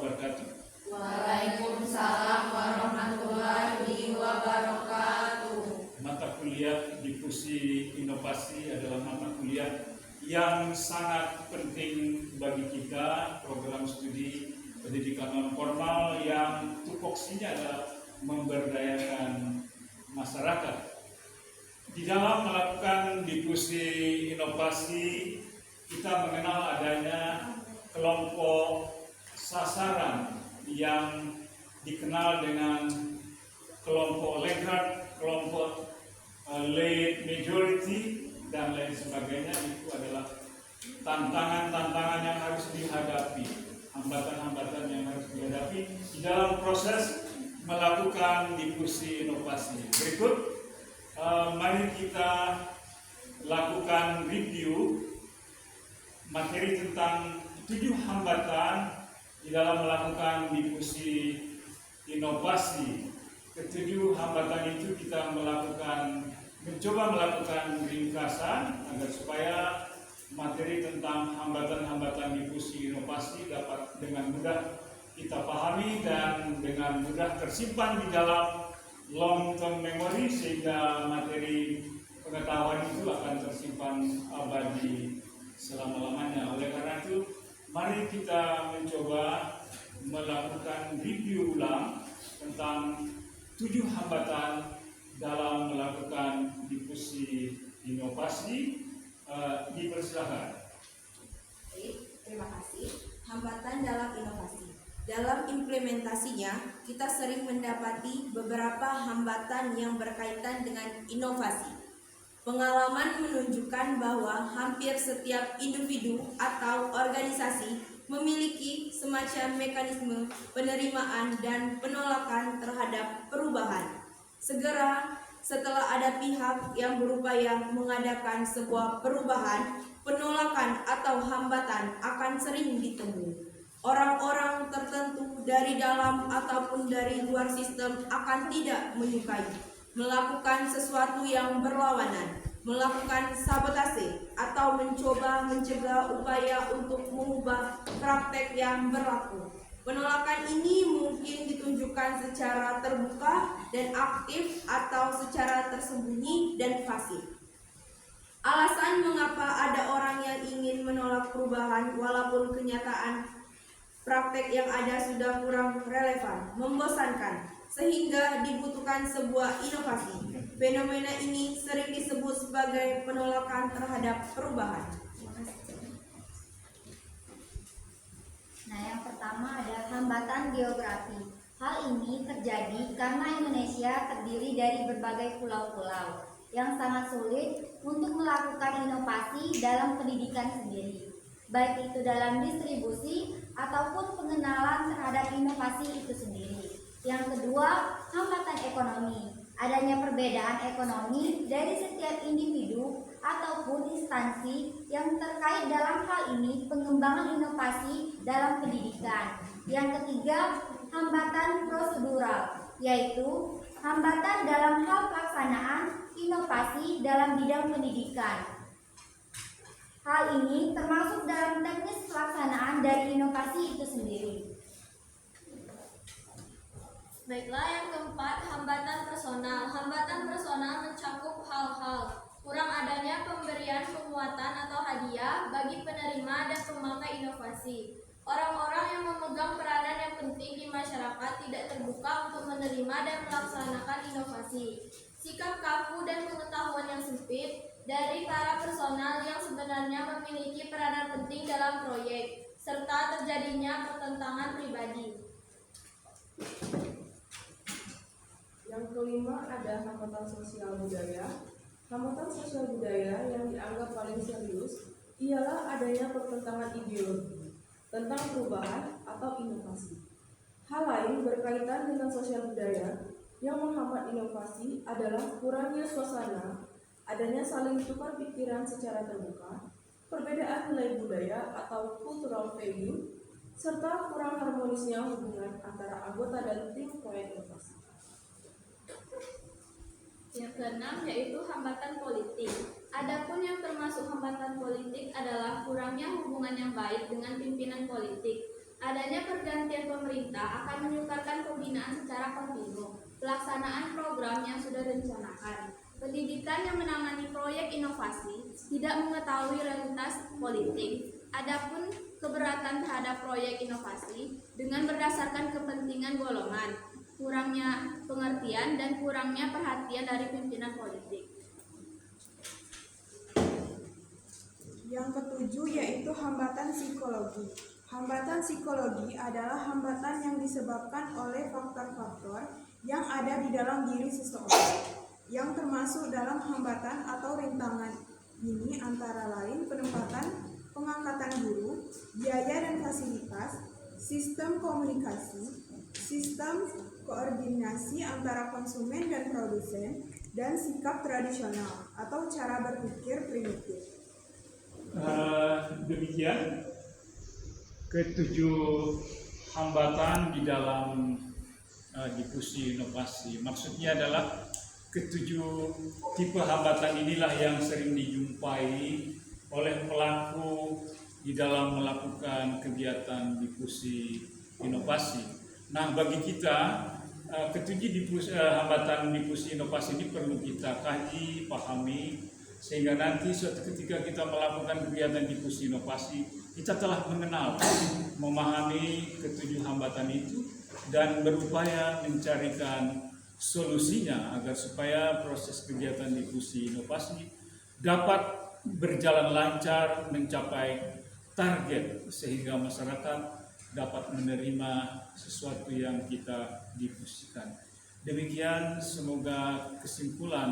wabarakatuh. Waalaikumsalam warahmatullahi wabarakatuh. Mata kuliah Difusi Inovasi adalah mata kuliah yang sangat penting bagi kita, program studi pendidikan non formal yang tupoksinya adalah memberdayakan masyarakat. Di dalam melakukan Difusi Inovasi, kita mengenal adanya kelompok sasaran yang dikenal dengan kelompok laggard, kelompok late majority, dan lain sebagainya. Itu adalah tantangan-tantangan yang harus dihadapi, hambatan-hambatan yang harus dihadapi di dalam proses melakukan Difusi Inovasi. Berikut, mari kita lakukan review materi tentang 7 hambatan di dalam melakukan Difusi Inovasi. Ketujuh hambatan itu kita mencoba melakukan ringkasan agar supaya materi tentang hambatan-hambatan Difusi Inovasi dapat dengan mudah kita pahami dan dengan mudah tersimpan di dalam long term memory, sehingga materi pengetahuan itu akan tersimpan abadi selama-lamanya. Oleh karena itu, mari kita mencoba melakukan review ulang tentang 7 hambatan dalam melakukan Difusi Inovasi. Dipersilakan. Terima kasih. Hambatan dalam inovasi. Dalam implementasinya, kita sering mendapati beberapa hambatan yang berkaitan dengan inovasi. Pengalaman menunjukkan bahwa hampir setiap individu atau organisasi memiliki semacam mekanisme penerimaan dan penolakan terhadap perubahan. Segera setelah ada pihak yang berupaya mengadakan sebuah perubahan, penolakan atau hambatan akan sering ditemui. Orang-orang tertentu dari dalam ataupun dari luar sistem akan tidak menyukai melakukan sesuatu yang berlawanan, melakukan sabotase, atau mencoba mencegah upaya untuk mengubah praktek yang berlaku. Penolakan ini mungkin ditunjukkan secara terbuka dan aktif atau secara tersembunyi dan pasif. Alasan mengapa ada orang yang ingin menolak perubahan walaupun kenyataan praktek yang ada sudah kurang relevan, membosankan, sehingga dibutuhkan sebuah inovasi. Fenomena ini sering disebut sebagai penolakan terhadap perubahan. Nah, yang pertama ada hambatan geografi. Hal ini terjadi karena Indonesia terdiri dari berbagai pulau-pulau yang sangat sulit untuk melakukan inovasi dalam pendidikan sendiri, baik itu dalam distribusi ataupun pengenalan terhadap inovasi itu sendiri. Yang kedua, hambatan ekonomi. Adanya perbedaan ekonomi dari setiap individu ataupun instansi yang terkait dalam hal ini pengembangan inovasi dalam pendidikan. Yang ketiga, hambatan prosedural, yaitu hambatan dalam hal pelaksanaan inovasi dalam bidang pendidikan. Hal ini termasuk dalam teknis pelaksanaan dari inovasi itu sendiri. Baiklah, yang keempat, hambatan personal. Hambatan personal mencakup hal-hal kurang adanya pemberian penguatan atau hadiah bagi penerima dan pemakai inovasi. Orang-orang yang memegang peranan yang penting di masyarakat tidak terbuka untuk menerima dan melaksanakan inovasi. Sikap kaku dan pengetahuan yang sempit dari para personal yang sebenarnya memiliki peranan penting dalam proyek, serta terjadinya pertentangan pribadi. Yang kelima ada hambatan sosial budaya. Hambatan sosial budaya yang dianggap paling serius ialah adanya pertentangan ideologi tentang perubahan atau inovasi. Hal lain berkaitan dengan sosial budaya yang menghambat inovasi adalah kurangnya suasana, adanya saling tukar pikiran secara terbuka, perbedaan nilai budaya atau cultural value, serta kurang harmonisnya hubungan antara anggota dan tim proyek inovasi. Yang keenam yaitu hambatan politik. Adapun yang termasuk hambatan politik adalah kurangnya hubungan yang baik dengan pimpinan politik, adanya pergantian kita akan menyukarkan pembinaan secara kontinu, pelaksanaan program yang sudah direncanakan. Pendidikan yang menangani proyek inovasi tidak mengetahui realitas politik. Adapun keberatan terhadap proyek inovasi dengan berdasarkan kepentingan golongan, kurangnya pengertian dan kurangnya perhatian dari pimpinan politik. Yang ketujuh yaitu hambatan psikologi. Hambatan psikologi adalah hambatan yang disebabkan oleh faktor-faktor yang ada di dalam diri seseorang. Yang termasuk dalam hambatan atau rintangan ini antara lain penempatan pengangkatan guru, biaya dan fasilitas, sistem komunikasi, sistem koordinasi antara konsumen dan produsen, dan sikap tradisional atau cara berpikir primitif. Demikian ketujuh hambatan di dalam difusi inovasi. Maksudnya adalah ketujuh tipe hambatan inilah yang sering dijumpai oleh pelaku di dalam melakukan kegiatan difusi inovasi. Nah, bagi kita ketujuh hambatan difusi inovasi ini perlu kita kaji, pahami, sehingga nanti suatu ketika kita melakukan kegiatan difusi inovasi, kita telah mengenal, memahami ketujuh hambatan itu dan berupaya mencarikan solusinya agar supaya proses kegiatan difusi inovasi dapat berjalan lancar mencapai target sehingga masyarakat dapat menerima sesuatu yang kita difusikan. Demikian, semoga kesimpulan